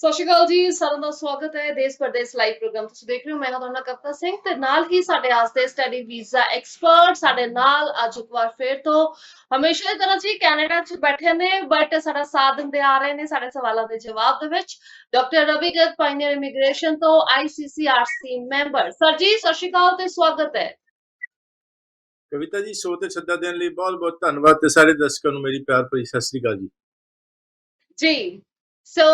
ਸਤਿ ਸ਼੍ਰੀ ਅਕਾਲ ਜੀ, ਸਾਰਿਆਂ ਦਾ ਸਵਾਗਤ ਹੈ ਦੇਸ਼ ਪਰਦੇਸ ਲਾਈਵ ਪ੍ਰੋਗਰਾਮ ਤੁਸੀਂ ਦੇਖ ਰਹੇ ਹੋ। ਮੈਂ ਹਾਂ ਤੁਹਾਡਾ ਕਵਿਤਾ ਸਿੰਘ ਤੇ ਨਾਲ ਹੀ ਸਾਡੇ ਵਾਸਤੇ ਸਟੱਡੀ ਵੀਜ਼ਾ ਐਕਸਪਰਟ ਸਾਡੇ ਨਾਲ ਅੱਜ ਇੱਕ ਵਾਰ ਫਿਰ ਤੋਂ ਹਮੇਸ਼ਾ ਦੀ ਤਰ੍ਹਾਂ ਜੀ ਕੈਨੇਡਾ 'ਚ ਬੈਠੇ ਨੇ ਬਟ ਸਾਡਾ ਸਾਥ ਦਿੰਦੇ ਆ ਰਹੇ ਨੇ ਸਾਡੇ ਸਵਾਲਾਂ ਦੇ ਜਵਾਬ ਦੇ ਵਿੱਚ doctor Ravi Garg pioneer immigration ਤੋਂ ICCRC ਮੈਂਬਰ। ਸਰ ਜੀ ਸਤਿ ਸ਼੍ਰੀ ਅਕਾਲ ਤੇ ਸਵਾਗਤ ਹੈ। ਕਵਿਤਾ ਜੀ ਸ਼ੋਅ ਤੇ ਸੱਦਾ ਦੇਣ ਲਈ ਬਹੁਤ ਬਹੁਤ ਧੰਨਵਾਦ ਤੇ ਸਾਰੇ ਦਰਸ਼ਕਾਂ ਨੂੰ ਮੇਰੀ ਪਿਆਰ ਭਰੀ ਸਤਿ ਸ੍ਰੀ ਅਕਾਲ ਜੀ। ਜੀ ਸੋ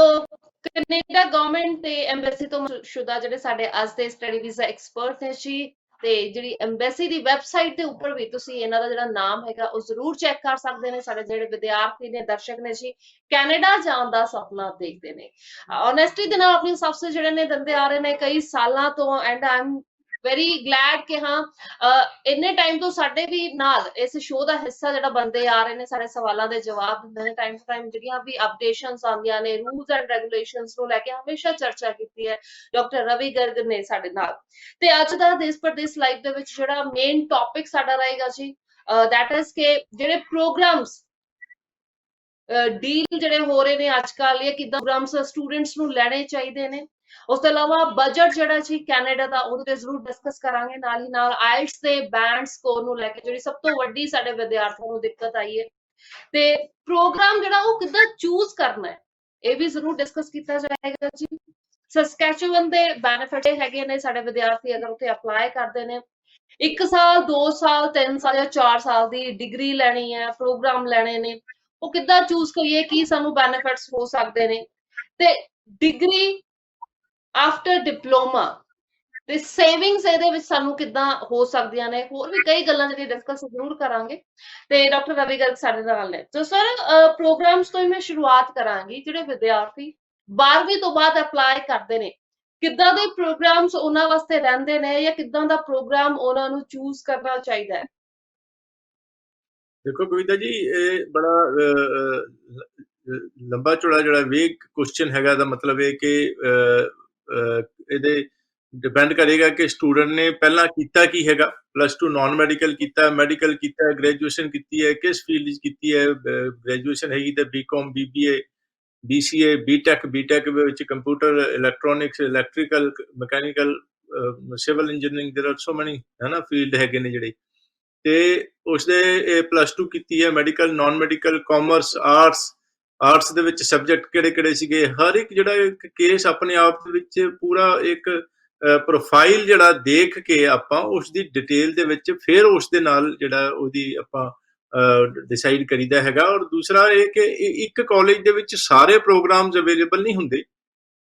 ਕੈਨੇਡਾ ਗਵਰਨਮੈਂਟ ਤੇ ਐਮਬੈਸੀ ਤੋਂ ਸ਼ੁਦਾ ਜਿਹੜੇ ਸਾਡੇ ਅੱਜ ਦੇ ਸਟੱਡੀ ਵੀਜ਼ਾ ਐਕਸਪਰਟ ਨੇ ਜੀ ਤੇ ਜਿਹੜੀ ਐਮਬੈਸੀ ਦੀ ਵੈਬਸਾਈਟ ਦੇ ਉੱਪਰ ਵੀ ਤੁਸੀਂ ਇਹਨਾਂ ਦਾ ਜਿਹੜਾ ਨਾਮ ਹੈਗਾ ਉਹ ਜ਼ਰੂਰ ਚੈੱਕ ਕਰ ਸਕਦੇ ਨੇ। ਸਾਡੇ ਜਿਹੜੇ ਵਿਦਿਆਰਥੀ ਨੇ ਦਰਸ਼ਕ ਨੇ ਜੀ ਕੈਨੇਡਾ ਜਾਣ ਦਾ ਸੁਪਨਾ ਦੇਖਦੇ ਨੇ ਓਨੈਸਟੀ ਦੇ ਨਾਲ ਆਪਣੀ ਸਬਸੇ ਜਿਹੜੇ ਨੇ ਦਿੰਦੇ ਆ ਰਹੇ ਨੇ ਕਈ ਸਾਲਾਂ ਤੋਂ ਐਂਡ ਆਈ ਐਮ ਵੈਰੀ ਗਲੈਡ ਕਿ ਹਾਂ ਇੰਨੇ ਟਾਈਮ ਤੋਂ ਸਾਡੇ ਵੀ ਨਾਲ ਇਸ ਸ਼ੋਅ ਦਾ ਹਿੱਸਾ ਜਿਹੜਾ ਬੰਦੇ ਆ ਰਹੇ ਨੇ ਸਾਡੇ ਸਵਾਲਾਂ ਦੇ ਜਵਾਬ ਦਿੰਦੇ ਨੇ ਟਾਈਮ ਟੂ ਟਾਈਮ ਜਿਹੜੀਆਂ ਵੀ ਅਪਡੇਸ਼ਨਸ ਆਉਂਦੀਆਂ ਨੇ ਰੂਲਸ ਐਂਡ ਰੈਗੂਲੇਸ਼ਨਸ ਨੂੰ ਲੈ ਕੇ ਹਮੇਸ਼ਾ ਚਰਚਾ ਕੀਤੀ ਹੈ ਡਾਕਟਰ ਰਵੀ ਗਰਗ ਨੇ ਸਾਡੇ ਨਾਲ। ਤੇ ਅੱਜ ਦਾ ਦੇਸ਼ ਪਰਦੇਸ ਲਾਈਵ ਦੇ ਵਿੱਚ ਜਿਹੜਾ ਮੇਨ ਟੌਪਿਕ ਸਾਡਾ ਰਹੇਗਾ ਜੀ ਦੈਟ ਇਜ਼ ਕਿ ਜਿਹੜੇ ਪ੍ਰੋਗਰਾਮਸ ਡੀਲ ਜਿਹੜੇ ਹੋ ਰਹੇ ਨੇ ਅੱਜ ਕੱਲ ਇਹ ਕਿਦਾਂ ਪ੍ਰੋਗਰਾਮਸ ਸਟੂਡੈਂਟਸ ਨੂੰ ਲੈਣੇ ਚਾਹੀਦੇ ਨੇ। ਉਸ ਤੋਂ ਇਲਾਵਾ ਬਜਟ ਜਿਹੜਾ ਜੀ ਕੈਨੇਡਾ ਦਾ ਉਹਦੇ ਤੇ ਜ਼ਰੂਰ ਡਿਸਕਸ ਕਰਾਂਗੇ। ਨਾਲ ਹੀ ਨਾਲ ਆਇਲਟਸ ਦੇ ਬੈਂਡ ਸਕੋਰ ਨੂੰ ਲੈ ਕੇ ਜਿਹੜੀ ਸਭ ਤੋਂ ਵੱਡੀ ਸਾਡੇ ਵਿਦਿਆਰਥੀਆਂ ਨੂੰ ਦਿੱਕਤ ਆਈ ਹੈ ਤੇ ਪ੍ਰੋਗਰਾਮ ਜਿਹੜਾ ਉਹ ਕਿੱਦਾਂ ਚੂਜ਼ ਕਰਨਾ ਹੈ ਇਹ ਵੀ ਜ਼ਰੂਰ ਡਿਸਕਸ ਕੀਤਾ ਜਾਏਗਾ ਜੀ। ਸਸਕੈਚੂਅਨ ਦੇ ਬੈਨੀਫਿਟ ਹੈਗੇ ਨੇ ਸਾਡੇ ਵਿਦਿਆਰਥੀ ਅਗਰ ਉੱਥੇ ਅਪਲਾਈ ਕਰਦੇ ਨੇ 1 ਸਾਲ 2 ਸਾਲ 3 ਸਾਲ ਜਾਂ 4 ਸਾਲ ਦੀ ਡਿਗਰੀ ਲੈਣੀ ਹੈ ਪ੍ਰੋਗਰਾਮ ਲੈਣੇ ਨੇ ਉਹ ਕਿੱਦਾਂ ਚੂਜ਼ ਕਰੀਏ ਕੀ ਸਾਨੂੰ ਬੈਨੀਫਿਟਸ ਹੋ ਸਕਦੇ ਨੇ ਤੇ ਡਿਗਰੀ ਆਫਟਰ ਡਿਪਲੋਮਾ ਤੇ ਸੇਵਿੰਗਸ ਇਹਦੇ ਵਿੱਚ ਸਾਨੂੰ ਕਿੱਦਾਂ ਹੋ ਸਕਦੀਆਂ ਨੇ ਹੋਰ ਵੀ ਕਈ ਗੱਲਾਂ ਜਿਹੜੀ ਡਿਸਕਸ ਜ਼ਰੂਰ ਕਰਾਂਗੇ ਤੇ ਡਾਕਟਰ ਰਵੀ ਗਰਗ ਸਾਡੇ ਨਾਲ ਨੇ। ਤਾਂ ਸਰ ਪ੍ਰੋਗਰਾਮਸ ਤੋਂ ਹੀ ਮੈਂ ਸ਼ੁਰੂਆਤ ਕਰਾਂਗੀ ਜਿਹੜੇ ਵਿਦਿਆਰਥੀ 12ਵੀਂ ਤੋਂ ਬਾਅਦ ਅਪਲਾਈ ਕਰਦੇ ਨੇ ਕਿੱਦਾਂ ਦੇ ਪ੍ਰੋਗਰਾਮਸ ਉਹਨਾਂ ਵਾਸਤੇ ਰਹਿੰਦੇ ਨੇ ਜਾਂ ਕਿੱਦਾਂ ਦਾ ਪ੍ਰੋਗਰਾਮ ਉਹਨਾਂ ਨੂੰ ਚੂਜ਼ ਕਰਨਾ ਚਾਹੀਦਾ ਹੈ। ਦੇਖੋ ਕਵਿਤਾ ਜੀ ਇਹ ਬੜਾ ਲੰਬਾ ਚੌੜਾ ਜਿਹੜਾ ਵੇਗ ਕੁਐਸਚਨ ਹੈਗਾ ਦਾ ਮਤਲਬ ਇਹ ਕਿ ਇਹਦੇ ਡਿਪੈਂਡ ਕਰੇਗਾ ਕਿ ਸਟੂਡੈਂਟ ਨੇ ਪਹਿਲਾਂ ਕੀਤਾ ਕੀ ਹੈਗਾ +2 ਨਾਨ ਮੈਡੀਕਲ ਕੀਤਾ ਮੈਡੀਕਲ ਕੀਤਾ ਗ੍ਰੈਜੂਏਸ਼ਨ ਕੀਤੀ ਹੈ ਕਿਸ ਫੀਲਡ 'ਚ ਕੀਤੀ ਹੈ ਗ੍ਰੈਜੂਏਸ਼ਨ ਹੈਗੀ ਤਾਂ BCom BBA BCA BTech ਵਿੱਚ computer electronics electrical mechanical civil engineering ਦੇਰ ਆਰ ਸੋ ਮੈਨੀ ਹੈ ਨਾ ਫੀਲਡ ਹੈਗੇ ਨੇ ਜਿਹੜੇ ਤੇ ਉਸਦੇ +2 ਕੀਤੀ ਹੈ medical non medical commerce arts ਦੇ ਵਿੱਚ ਸਬਜੈਕਟ ਕਿਹੜੇ ਸੀਗੇ ਹਰ ਇੱਕ ਜਿਹੜਾ ਇੱਕ ਕੇਸ ਆਪਣੇ ਆਪ ਦੇ ਵਿੱਚ ਪੂਰਾ ਇੱਕ ਪ੍ਰੋਫਾਈਲ ਜਿਹੜਾ ਦੇਖ ਕੇ ਆਪਾਂ ਉਸ ਦੀ ਡਿਟੇਲ ਦੇ ਵਿੱਚ ਫਿਰ ਉਸ ਦੇ ਨਾਲ ਜਿਹੜਾ ਉਹਦੀ ਆਪਾਂ ਡਿਸਾਈਡ ਕਰੀਦਾ ਹੈਗਾ। ਔਰ ਦੂਸਰਾ ਇਹ ਕਿ ਇੱਕ ਕਾਲਜ ਦੇ ਵਿੱਚ ਸਾਰੇ ਪ੍ਰੋਗਰਾਮਸ ਅਵੇਲੇਬਲ ਨਹੀਂ ਹੁੰਦੇ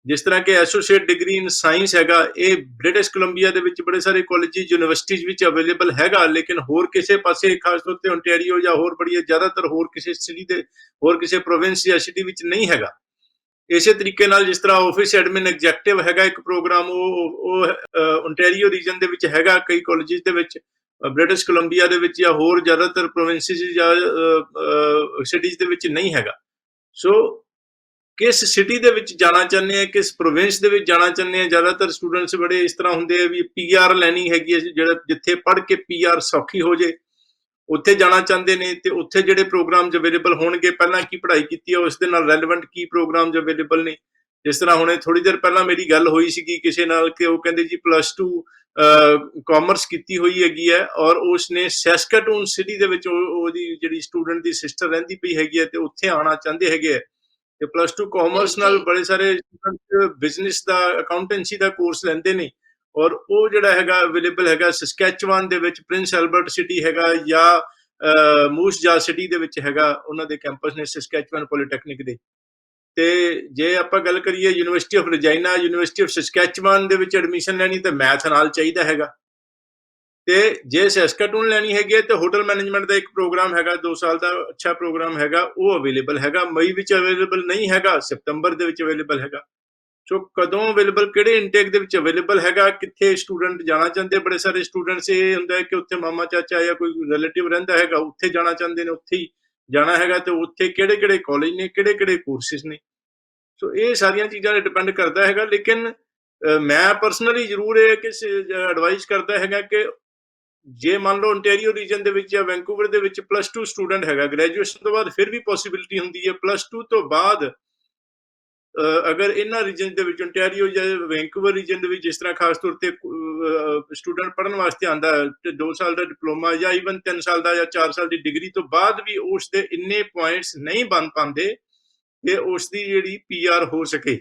ਜਿਸ ਤਰ੍ਹਾਂ ਕਿ ਐਸੋਸੀਏਟ ਡਿਗਰੀ ਇਨ ਸਾਇੰਸ ਹੈਗਾ ਇਹ ਬ੍ਰਿਟਿਸ਼ ਕੋਲੰਬੀਆ ਦੇ ਵਿੱਚ ਬੜੇ ਸਾਰੇ ਕਾਲਜਿਸ ਯੂਨੀਵਰਸਿਟੀਜ਼ ਵਿੱਚ ਅਵੇਲੇਬਲ ਹੈਗਾ ਲੇਕਿਨ ਹੋਰ ਕਿਸੇ ਪਾਸੇ ਖਾਸ ਤੌਰ ਤੇ ਓਨਟਾਰੀਓ ਜਾਂ ਹੋਰ ਬੜੀ ਜ਼ਿਆਦਾਤਰ ਹੋਰ ਕਿਸੇ ਸਿਟੀ ਦੇ ਹੋਰ ਕਿਸੇ ਪ੍ਰੋਵਿੰਸ ਜਾਂ ਸਿਟੀ ਵਿੱਚ ਨਹੀਂ ਹੈਗਾ। ਇਸੇ ਤਰੀਕੇ ਨਾਲ ਜਿਸ ਤਰ੍ਹਾਂ ਆਫਿਸ ਐਡਮਿਨ ਐਗਜ਼ੈਕਟਿਵ ਹੈਗਾ ਇੱਕ ਪ੍ਰੋਗਰਾਮ ਉਹ ਓਨਟਾਰੀਓ ਰੀਜਨ ਦੇ ਵਿੱਚ ਹੈਗਾ ਕਈ ਕਾਲਜਿਸ ਦੇ ਵਿੱਚ ਬ੍ਰਿਟਿਸ਼ ਕੋਲੰਬੀਆ ਦੇ ਵਿੱਚ ਜਾਂ ਹੋਰ ਜ਼ਿਆਦਾਤਰ ਪ੍ਰੋਵਿੰਸਿਸ ਜਾਂ ਸਿਟੀਜ਼ ਦੇ ਵਿੱਚ ਨਹੀਂ ਹੈਗਾ। ਸੋ ਕਿਸ ਸਿਟੀ ਦੇ ਵਿੱਚ ਜਾਣਾ ਚਾਹੁੰਦੇ ਆ ਕਿਸ ਪ੍ਰੋਵਿੰਸ ਦੇ ਵਿੱਚ ਜਾਣਾ ਚਾਹੁੰਦੇ ਆ ਜ਼ਿਆਦਾਤਰ ਸਟੂਡੈਂਟਸ ਬੜੇ ਇਸ ਤਰ੍ਹਾਂ ਹੁੰਦੇ ਆ ਵੀ PR ਲੈਣੀ ਹੈਗੀ ਹੈ ਜਿਹੜਾ ਜਿੱਥੇ ਪੜ੍ਹ ਕੇ PR ਸੌਖੀ ਹੋ ਜੇ ਉੱਥੇ ਜਾਣਾ ਚਾਹੁੰਦੇ ਨੇ ਤੇ ਉੱਥੇ ਜਿਹੜੇ ਪ੍ਰੋਗਰਾਮਸ ਅਵੇਲੇਬਲ ਹੋਣਗੇ ਪਹਿਲਾਂ ਕੀ ਪੜ੍ਹਾਈ ਕੀਤੀ ਹੈ ਉਸ ਦੇ ਨਾਲ ਰੈਲੇਵੈਂਟ ਕੀ ਪ੍ਰੋਗਰਾਮਸ ਅਵੇਲੇਬਲ ਨੇ। ਜਿਸ ਤਰ੍ਹਾਂ ਹੁਣੇ ਥੋੜੀ ਦੇਰ ਪਹਿਲਾਂ ਮੇਰੀ ਗੱਲ ਹੋਈ ਸੀਗੀ ਕਿਸੇ ਨਾਲ ਕਿ ਉਹ ਕਹਿੰਦੇ ਜੀ +2 ਕਾਮਰਸ ਕੀਤੀ ਹੋਈ ਹੈਗੀ ਹੈ ਔਰ ਉਸਨੇ ਸੈਸਕਾਟੂਨ ਸਿਟੀ ਦੇ ਵਿੱਚ ਉਹਦੀ ਜਿਹੜੀ ਸਟੂਡੈਂਟ ਦੀ ਸਿਸਟਰ ਰਹਿੰਦੀ ਪਈ ਹੈਗੀ ਹੈ ਤੇ ਉੱਥੇ ਆਉਣਾ ਚਾਹੁੰਦੇ ਹੈਗੇ ਆ ਤੇ +2 ਕਾਮਰਸ ਨਾਲ ਬੜੇ ਸਾਰੇ ਸਟੂਡੈਂਟ ਬਿਜ਼ਨਸ ਦਾ ਅਕਾਊਂਟੈਂਸੀ ਦਾ ਕੋਰਸ ਲੈਂਦੇ ਨੇ ਔਰ ਉਹ ਜਿਹੜਾ ਹੈਗਾ ਅਵੇਲੇਬਲ ਹੈਗਾ ਸਸਕੈਚੁਆਨ ਦੇ ਵਿੱਚ ਪ੍ਰਿੰਸ ਐਲਬਰਟ ਸਿਟੀ ਹੈਗਾ ਜਾਂ ਮੂਸ ਜਾ ਸਿਟੀ ਦੇ ਵਿੱਚ ਹੈਗਾ ਉਹਨਾਂ ਦੇ ਕੈਂਪਸ ਨੇ ਸਸਕੈਚੁਆਨ ਪੋਲੀਟੈਕਨਿਕ ਦੇ। ਤੇ ਜੇ ਆਪਾਂ ਗੱਲ ਕਰੀਏ university of Regina university of Saskatchewan ਦੇ ਵਿੱਚ ਐਡਮਿਸ਼ਨ ਲੈਣੀ ਤਾਂ ਮੈਥ ਨਾਲ ਚਾਹੀਦਾ ਹੈਗਾ ਤੇ ਜੇ ਸੈਸਕਾਟੂਨ ਲੈਣੀ ਹੈਗੀ ਹੈ ਤੇ ਹੋਟਲ ਮੈਨੇਜਮੈਂਟ ਦਾ ਇੱਕ ਪ੍ਰੋਗਰਾਮ ਹੈਗਾ 2 ਸਾਲ ਦਾ ਅੱਛਾ ਪ੍ਰੋਗਰਾਮ ਹੈਗਾ ਉਹ ਅਵੇਲੇਬਲ ਹੈਗਾ ਮਈ ਵਿੱਚ ਅਵੇਲੇਬਲ ਨਹੀਂ ਹੈਗਾ ਸਤੰਬਰ ਦੇ ਵਿੱਚ ਅਵੇਲੇਬਲ ਹੈਗਾ। ਸੋ ਕਦੋਂ ਅਵੇਲੇਬਲ ਕਿਹੜੇ ਇਨਟੇਕ ਦੇ ਵਿੱਚ ਅਵੇਲੇਬਲ ਹੈਗਾ ਕਿੱਥੇ ਸਟੂਡੈਂਟ ਜਾਣਾ ਚਾਹੁੰਦੇ ਬੜੇ ਸਾਰੇ ਸਟੂਡੈਂਟਸ ਇਹ ਹੁੰਦਾ ਕਿ ਉੱਥੇ ਮਾਮਾ ਚਾਚਾ ਜਾਂ ਕੋਈ ਰਿਲੇਟਿਵ ਰਹਿੰਦਾ ਹੈਗਾ ਉੱਥੇ ਜਾਣਾ ਚਾਹੁੰਦੇ ਨੇ ਉੱਥੇ ਹੀ ਜਾਣਾ ਹੈਗਾ ਤੇ ਉੱਥੇ ਕਿਹੜੇ ਕਾਲਜ ਨੇ ਕਿਹੜੇ ਕੋਰਸਿਸ ਨੇ। ਸੋ ਇਹ ਸਾਰੀਆਂ ਚੀਜ਼ਾਂ ਤੇ ਡਿਪੈਂਡ ਕਰਦਾ ਹੈਗਾ ਲੇਕਿਨ ਮੈਂ ਪਰਸਨਲੀ ਜ਼ਰੂਰ ਇਹ ਕਿ ਐਡਵਾਈਸ ਕਰਦਾ ਹੈਗਾ ਕਿ ਜੇ ਮੰਨ ਲਓ ਓਨਟਾਰੀਓ ਰੀਜਨ ਦੇ ਵਿੱਚ ਜਾਂ ਵੈਂਕੂਵਰ ਦੇ ਵਿੱਚ +2 ਸਟੂਡੈਂਟ ਹੈਗਾ ਗ੍ਰੈਜੂਏਸ਼ਨ ਤੋਂ ਬਾਅਦ ਫਿਰ ਵੀ ਪੋਸੀਬਿਲਿਟੀ ਹੁੰਦੀ ਹੈ +2 ਤੋਂ ਬਾਅਦ ਅਗਰ ਇਹਨਾਂ ਰੀਜਨ ਦੇ ਵਿੱਚ ontario ਜਾਂ ਵੈਂਕੂਵਰ ਰੀਜਨ ਦੇ ਵਿੱਚ ਜਿਸ ਤਰ੍ਹਾਂ ਖਾਸ ਤੌਰ ਤੇ ਸਟੂਡੈਂਟ ਪੜ੍ਹਨ ਵਾਸਤੇ ਆਂਦਾ ਤੇ 2 ਸਾਲ ਦਾ ਡਿਪਲੋਮਾ ਜਾਂ ਈਵਨ 3 ਸਾਲ ਦਾ ਜਾਂ 4 ਸਾਲ ਦੀ ਡਿਗਰੀ ਤੋਂ ਬਾਅਦ ਵੀ ਉਸ ਦੇ ਇੰਨੇ ਪੁਆਇੰਟਸ ਨਹੀਂ ਬਣ ਪਾਉਂਦੇ ਕਿ ਉਸ ਦੀ ਜਿਹੜੀ ਪੀਆਰ ਹੋ ਸਕੇ।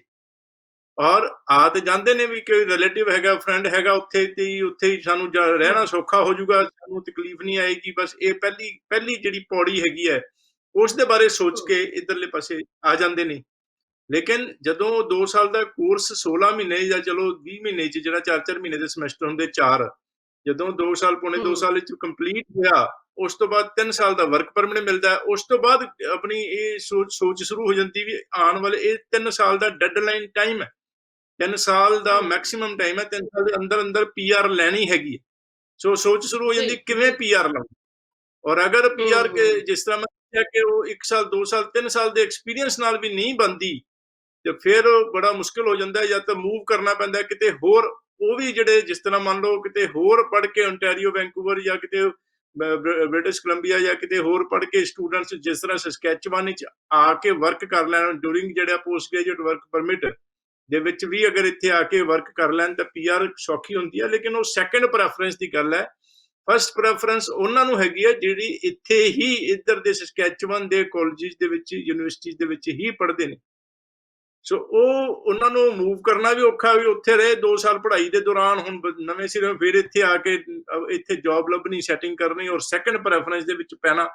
ਔਰ ਆ ਤੇ ਜਾਂਦੇ ਨੇ ਵੀ ਕੋਈ ਰਿਲੇਟਿਵ ਹੈਗਾ, ਫਰੈਂਡ ਹੈਗਾ ਉੱਥੇ ਹੀ ਸਾਨੂੰ ਰਹਿਣਾ ਸੌਖਾ ਹੋ ਜਾਊਗਾ, ਸਾਨੂੰ ਤਕਲੀਫ ਨਹੀਂ ਆਏਗੀ। ਬਸ ਇਹ ਪਹਿਲੀ ਜਿਹੜੀ ਪੌੜੀ ਹੈਗੀ ਹੈ ਉਸ ਦੇ ਬਾਰੇ ਸੋਚ ਕੇ ਇੱਧਰਲੇ ਪਾਸੇ ਆ ਜਾਂਦੇ ਨੇ। ਲੇਕਿਨ ਜਦੋਂ 2 ਸਾਲ ਦਾ ਕੋਰਸ 16 ਮਹੀਨੇ ਜਾਂ ਚਲੋ 20 ਮਹੀਨੇ ਚ ਜਿਹੜਾ 4-4 ਮਹੀਨੇ ਦੇ ਸਮੈਸਟਰ ਹੁੰਦੇ 4, ਜਦੋਂ 2 ਸਾਲ ਪੌਣੇ 2 ਸਾਲ ਵਿੱਚ ਕੰਪਲੀਟ ਹੋਇਆ ਉਸ ਤੋਂ ਬਾਅਦ 3 ਸਾਲ ਦਾ ਵਰਕ ਪਰਮਿਟ ਮਿਲਦਾ ਹੈ। ਉਸ ਤੋਂ ਬਾਅਦ ਆਪਣੀ ਇਹ ਸੋਚ ਸ਼ੁਰੂ ਹੋ ਜਾਂਦੀ ਵੀ ਆਉਣ ਵਾਲੇ ਇਹ 3 ਸਾਲ ਦਾ ਡੈਡਲਾਈਨ ਟਾਈਮ ਹੈ, 3 ਸਾਲ ਦਾ ਮੈਕਸਿਮਮ ਟਾਈਮ ਹੈ, 3 ਸਾਲ ਦੇ ਅੰਦਰ ਪੀਆਰ ਲੈਣੀ ਹੈਗੀ ਹੈ। ਸੋ ਸੋਚ ਸ਼ੁਰੂ ਹੋ ਜਾਂਦੀ ਕਿਵੇਂ ਪੀਆਰ ਲਵਾਂ। ਔਰ ਅਗਰ ਪੀਆਰ ਜਿਸ ਤਰ੍ਹਾਂ ਮੈਂ ਕਿਹਾ ਕਿ ਉਹ 1 ਸਾਲ 2 ਸਾਲ 3 ਸਾਲ ਦੇ ਐਕਸਪੀਰੀਅੰਸ ਨਾਲ ਵੀ ਨਹੀਂ ਬਣਦੀ ਤੇ ਫਿਰ ਬੜਾ ਮੁਸ਼ਕਿਲ ਹੋ ਜਾਂਦਾ ਜਾਂ ਤਾਂ ਮੂਵ ਕਰਨਾ ਪੈਂਦਾ ਕਿਤੇ ਹੋਰ। ਉਹ ਵੀ ਜਿਹੜੇ ਜਿਸ ਤਰ੍ਹਾਂ ਮੰਨ ਲਓ ਕਿਤੇ ਹੋਰ ਪੜ੍ਹ ਕੇ ontario ਵੈਂਕੂਵਰ ਜਾਂ ਕਿਤੇ ਬ੍ਰਿਟਿਸ਼ ਕੋਲੰਬੀਆ ਜਾਂ ਕਿਤੇ ਹੋਰ ਪੜ੍ਹ ਕੇ ਸਟੂਡੈਂਟਸ ਜਿਸ ਤਰ੍ਹਾਂ ਸਸਕੈਚਵਾਨ ਵਿੱਚ ਆ ਕੇ ਵਰਕ ਕਰ ਲੈਣ ਡਿਊਰਿੰਗ ਜਿਹੜਾ ਪੋਸਟ ਗ੍ਰੈਜੂਏਟ ਵਰਕ ਪਰਮਿਟ ਦੇ ਵਿੱਚ ਵੀ ਅਗਰ ਇੱਥੇ ਆ ਕੇ ਵਰਕ ਕਰ ਲੈਣ ਤਾਂ ਪੀਆਰ ਸੌਖੀ ਹੁੰਦੀ ਹੈ। ਲੇਕਿਨ ਉਹ ਸੈਕੰਡ ਪ੍ਰੈਫਰੈਂਸ ਦੀ ਗੱਲ ਹੈ। ਫਸਟ ਪ੍ਰੈਫਰੈਂਸ ਉਹਨਾਂ ਨੂੰ ਹੈਗੀ ਹੈ ਜਿਹੜੀ ਇੱਥੇ ਹੀ ਇੱਧਰ ਦੇ ਸਸਕੈਚਵਾਨ ਦੇ ਕਾਲਜਿਸ ਦੇ ਵਿੱਚ ਯੂਨੀਵਰਸਿਟੀਜ਼ ਦੇ ਵਿੱਚ ਹੀ ਪੜ੍ਹਦੇ ਨੇ। ਸੋ ਉਹਨਾਂ ਨੂੰ ਮੂਵ ਕਰਨਾ ਵੀ ਔਖਾ, ਵੀ ਉੱਥੇ ਰਹੇ 2 ਸਾਲ ਪੜ੍ਹਾਈ ਦੇ ਦੌਰਾਨ, ਹੁਣ ਨਵੇਂ ਸਿਰੇ ਫਿਰ ਇੱਥੇ ਆ ਕੇ ਇੱਥੇ ਜੌਬ ਲੱਭਣੀ, ਸੈਟਿੰਗ ਕਰਨੀ ਔਰ ਸੈਕੰਡ ਪ੍ਰੈਫਰੈਂਸ ਦੇ ਵਿੱਚ ਪੈਣਾ।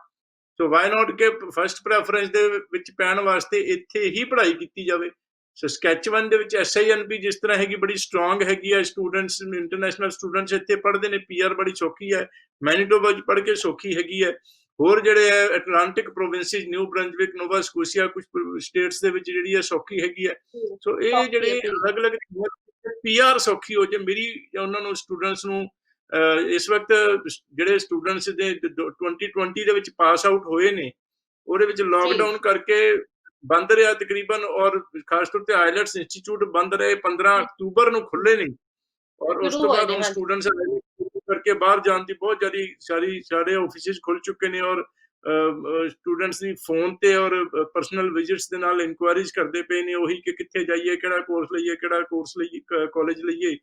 ਸੋ ਵਾਈ ਨਾਟ ਕਿ ਫਸਟ ਪ੍ਰੈਫਰੈਂਸ ਦੇ ਵਿੱਚ ਪੈਣ ਵਾਸਤੇ ਇੱਥੇ ਹੀ ਪੜ੍ਹਾਈ ਕੀਤੀ ਜਾਵੇ। ਸਸਕੈਚਵਨ ਦੇ ਵਿੱਚ SINP ਜਿਸ ਤਰ੍ਹਾਂ ਹੈਗੀ ਬੜੀ ਸਟਰੋਂਗ ਹੈਗੀ ਹੈ, ਸਟੂਡੈਂਟਸ ਇੰਟਰਨੈਸ਼ਨਲ ਸਟੂਡੈਂਟਸ ਇੱਥੇ ਪੜ੍ਹਦੇ ਨੇ, ਪੀਆਰ ਬੜੀ ਸੌਖੀ ਹੈ। ਮੈਨੀਟੋਬਾ 'ਚ ਪੜ੍ਹ ਕੇ ਸੌਖੀ ਹੈਗੀ ਹੈ। ਹੋਰ ਜਿਹੜੇ ਹੈ Atlantic provinces, New Brunswick, Nova Scotia, ਕੁਝ ਸਟੇਟਸ ਦੇ ਵਿੱਚ ਜਿਹੜੀ ਹੈ ਸੌਖੀ ਹੈਗੀ ਹੈ। ਸੋ ਇਹ ਜਿਹੜੇ ਅਲੱਗ-ਅਲੱਗ ਪੀਆਰ ਸੌਖੀ ਹੋ ਜੇ ਮੇਰੀ ਉਹਨਾਂ ਨੂੰ ਸਟੂਡੈਂਟਸ ਨੂੰ ਇਸ ਵਕਤ ਜਿਹੜੇ ਸਟੂਡੈਂਟਸ ਦੇ 2020 ਦੇ ਵਿੱਚ ਪਾਸ ਆਊਟ ਹੋਏ ਨੇ ਉਹਦੇ ਵਿੱਚ ਲਾਕਡਾਊਨ ਕਰਕੇ ਬੰਦ ਰਿਹਾ ਤਕਰੀਬਨ, ਔਰ ਖਾਸ ਤੌਰ ਤੇ ਆਈਲੈਟਸ ਇੰਸਟੀਚਿਊਟ ਬੰਦ ਰਹੇ। 15 ਅਕਤੂਬਰ ਨੂੰ ਖੁੱਲੇ ਨੇ ਔਰ ਉਸ ਤੋਂ ਬਾਅਦ ਹੁਣ ਸਟੂਡੈਂਟਸ ਕਰਕੇ ਬਾਹਰ ਜਾਣ ਦੀ ਬਹੁਤ ਸਾਰੇ ਆਫਿਸਿਸ ਖੁੱਲ ਚੁੱਕੇ ਨੇ ਔਰ ਸਟੂਡੈਂਟਸ ਦੀ ਫੋਨ ਤੇ ਔਰ ਪਰਸਨਲ ਵਿਜ਼ਿਟਸ ਦੇ ਨਾਲ ਇਨਕੁਆਇਰੀਜ਼ ਕਰਦੇ ਪਏ ਨੇ ਉਹੀ ਕਿ ਕਿੱਥੇ ਜਾਈਏ, ਕਿਹੜਾ ਕੋਰਸ ਲਈਏ, ਕਾਲਜ ਲਈਏ,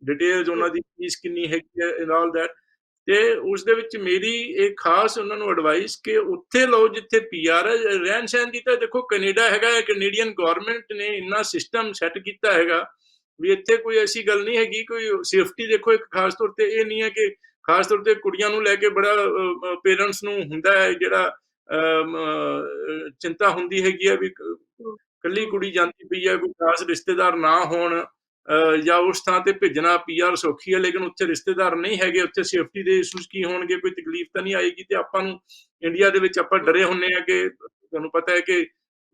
ਡਿਟੇਲਸ ਉਹਨਾਂ ਦੀ ਫੀਸ ਕਿੰਨੀ ਹੈਗੀ ਹੈ ਐਂਡ ਆਲ ਦੈਟ। ਤੇ ਉਸ ਦੇ ਵਿੱਚ ਮੇਰੀ ਇੱਕ ਖਾਸ ਉਹਨਾਂ ਨੂੰ ਐਡਵਾਈਸ ਕਿ ਉੱਥੇ ਲਓ ਜਿੱਥੇ ਪੀਆਰ ਹੈ। ਰਹਿਣ ਸਹਿਣ ਦੀ ਤਾਂ ਦੇਖੋ ਕੈਨੇਡਾ ਹੈਗਾ, ਕੈਨੇਡੀਅਨ ਗਵਰਨਮੈਂਟ ਨੇ ਇੰਨਾ ਸਿਸਟਮ ਸੈੱਟ ਕੀਤਾ ਹੈਗਾ ਵੀ ਇੱਥੇ ਕੋਈ ਐਸੀ ਗੱਲ ਨਹੀਂ ਹੈਗੀ। ਕੋਈ ਸੇਫਟੀ ਦੇਖੋ ਇੱਕ ਖਾਸ ਤੌਰ ਤੇ ਇਹ ਨਹੀਂ ਹੈ ਕਿ ਖਾਸ ਤੌਰ ਤੇ ਕੁੜੀਆਂ ਨੂੰ ਲੈ ਕੇ ਬੜਾ ਪੇਰੈਂਟਸ ਨੂੰ ਹੁੰਦਾ ਹੈ ਜਿਹੜਾ ਚਿੰਤਾ ਹੁੰਦੀ ਹੈਗੀ ਹੈ ਵੀ ਕੱਲੀ ਕੁੜੀ ਜਾਂਦੀ ਪਈ ਹੈ, ਕੋਈ ਖਾਸ ਰਿਸ਼ਤੇਦਾਰ ਨਾ ਹੋਣ ਜਾਂ ਉਸ ਥਾਂ ਤੇ ਭੇਜਣਾ। ਪੀਆਰ ਸੌਖੀ ਹੈ ਲੇਕਿਨ ਉੱਥੇ ਰਿਸ਼ਤੇਦਾਰ ਨਹੀਂ ਹੈਗੇ, ਉੱਥੇ ਸੇਫਟੀ ਦੇ ਇਸ਼ੂਜ਼ ਕੀ ਹੋਣਗੇ, ਕੋਈ ਤਕਲੀਫ ਤਾਂ ਨਹੀਂ ਆਏਗੀ। ਤੇ ਆਪਾਂ ਨੂੰ ਇੰਡੀਆ ਦੇ ਵਿੱਚ ਆਪਾਂ ਡਰੇ ਹੁੰਨੇ ਆ ਕਿ ਤੁਹਾਨੂੰ ਪਤਾ ਹੈ ਕਿ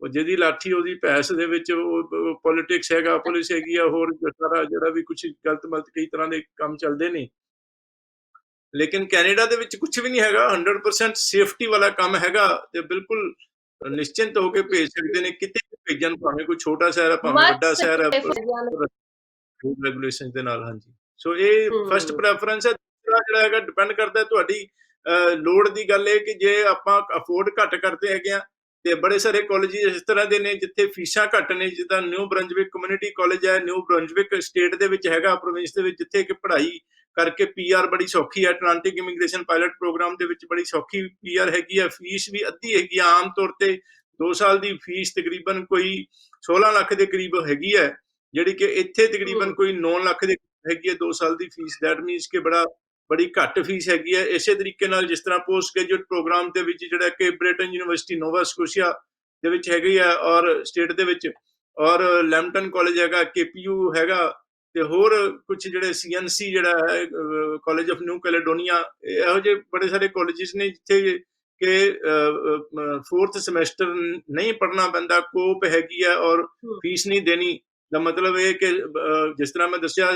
ਜਿਹਦੀ ਲਾਠੀ ਉਹਦੀ ਭੈਂਸ ਦੇ ਵਿੱਚ ਉਹ ਪੋਲਿਟਿਕਸ ਹੈਗਾ, ਪੁਲਿਸ ਹੈਗੀ ਆ, ਹੋਰ ਸਾਰਾ ਜਿਹੜਾ ਵੀ ਕੁਝ ਗਲਤ ਮਲਤ ਕਈ ਤਰ੍ਹਾਂ ਦੇ ਕੰਮ ਚੱਲਦੇ ਨੇ। ਲੇਕਿਨ ਕੈਨੇਡਾ ਦੇ ਵਿੱਚ ਕੁਝ ਵੀ ਨਹੀਂ ਹੈਗਾ, 100% ਸੇਫਟੀ ਵਾਲਾ ਕੰਮ ਹੈਗਾ ਤੇ ਬਿਲਕੁਲ ਨਿਸ਼ਚਿੰਤ ਹੋ ਕੇ ਭੇਜ ਸਕਦੇ ਨੇ ਕਿਤੇ ਭੇਜਣ, ਭਾਵੇਂ ਕੋਈ ਛੋਟਾ ਸ਼ਹਿਰ ਹੈ ਭਾਵੇਂ ਵੱਡਾ ਸ਼ਹਿਰ ਹੈ, ਰੈਗੂਲੇਸ਼ਨ ਦੇ ਨਾਲ। ਹਾਂਜੀ, ਸੋ ਇਹ ਫਸਟ ਪ੍ਰੈਫਰੈਂਸ ਹੈ। ਦੂਸਰਾ ਜਿਹੜਾ ਹੈਗਾ ਡਿਪੈਂਡ ਕਰਦਾ ਤੁਹਾਡੀ ਲੋੜ ਦੀ ਗੱਲ ਹੈ ਕਿ ਜੇ ਆਪਾਂ ਅਫੋਰਡ ਘੱਟ ਕਰਦੇ ਹੈਗੇ ਆ ਤੇ ਬੜੇ ਸਾਰੇ ਕਾਲਜ ਇਸ ਤਰ੍ਹਾਂ ਦੇ ਨੇ ਜਿੱਥੇ ਫੀਸਾਂ ਘੱਟ ਨੇ, ਜਿੱਦਾਂ ਨਿਊ ਬ੍ਰੰਜਵਿਕ ਕਮਿਊਨਿਟੀ ਕਾਲਜ ਹੈ, ਨਿਊ ਬ੍ਰੰਜਵਿਕ ਸਟੇਟ ਦੇ ਵਿੱਚ ਹੈਗਾ, ਪ੍ਰੋਵਿੰਸ ਦੇ ਵਿੱਚ, ਜਿੱਥੇ ਕਿ ਪੜ੍ਹਾਈ ਕਰਕੇ ਪੀਆਰ ਬੜੀ ਸੌਖੀ ਹੈ। ਐਟਲਾਂਟਿਕ ਇਮੀਗ੍ਰੇਸ਼ਨ ਪਾਇਲਟ ਪ੍ਰੋਗਰਾਮ ਦੇ ਵਿੱਚ ਬੜੀ ਸੌਖੀ ਪੀਆਰ ਹੈਗੀ ਹੈ। ਫੀਸ ਵੀ ਅੱਧੀ ਹੈਗੀ ਆ, ਆਮ ਤੌਰ ਤੇ 2 ਸਾਲ ਦੀ ਫੀਸ ਤਕਰੀਬਨ ਕੋਈ 16 ਲੱਖ ਦੇ ਕਰੀਬ ਹੈਗੀ ਹੈ, ਜਿਹੜੀ ਕਿ ਇੱਥੇ ਤਕਰੀਬਨ ਕੋਈ 9 ਲੱਖ ਦੇ ਹੈਗੀ ਹੈ 2 ਸਾਲ ਦੀ ਫੀਸ। ਦੈਟ ਮੀਨਸ ਕਿ ਬੜੀ ਘੱਟ ਫੀਸ ਹੈਗੀ ਹੈ। ਇਸੇ ਤਰੀਕੇ ਨਾਲ ਜਿਸ ਤਰ੍ਹਾਂ ਪੋਸਟ ਗ੍ਰੈਜੂਏਟ ਪ੍ਰੋਗਰਾਮ ਦੇ ਵਿੱਚ ਜਿਹੜਾ ਕਿ ਬ੍ਰਿਟਨ ਯੂਨੀਵਰਸਿਟੀ ਨੋਵਾ ਸਕੋਸ਼ੀਆ ਦੇ ਵਿੱਚ ਹੈਗੀ ਹੈ ਔਰ ਸਟੇਟ ਦੇ ਵਿੱਚ, ਔਰ ਲੈਂਪਟਨ ਕਾਲਜ ਹੈਗਾ, KPU ਹੈਗਾ, ਤੇ ਹੋਰ ਕੁਝ ਜਿਹੜੇ CNC ਜਿਹੜਾ ਹੈ ਕਾਲਜ ਆਫ ਨਿਊ ਕੈਲੇਡੋਨੀਆ, ਇਹੋ ਜਿਹੇ ਬੜੇ ਸਾਰੇ ਕਾਲਜਿਸ ਨੇ ਜਿੱਥੇ ਕਿ 4th ਸਮੈਸਟਰ ਨਹੀਂ ਪੜ੍ਹਨਾ ਪੈਂਦਾ, ਕੋਪ ਹੈਗੀ ਹੈ ਔਰ ਫੀਸ ਨਹੀਂ ਦੇਣੀ। ਦਾ ਮਤਲਬ ਇਹ ਕਿ ਜਿਸ ਤਰ੍ਹਾਂ ਮੈਂ ਦੱਸਿਆ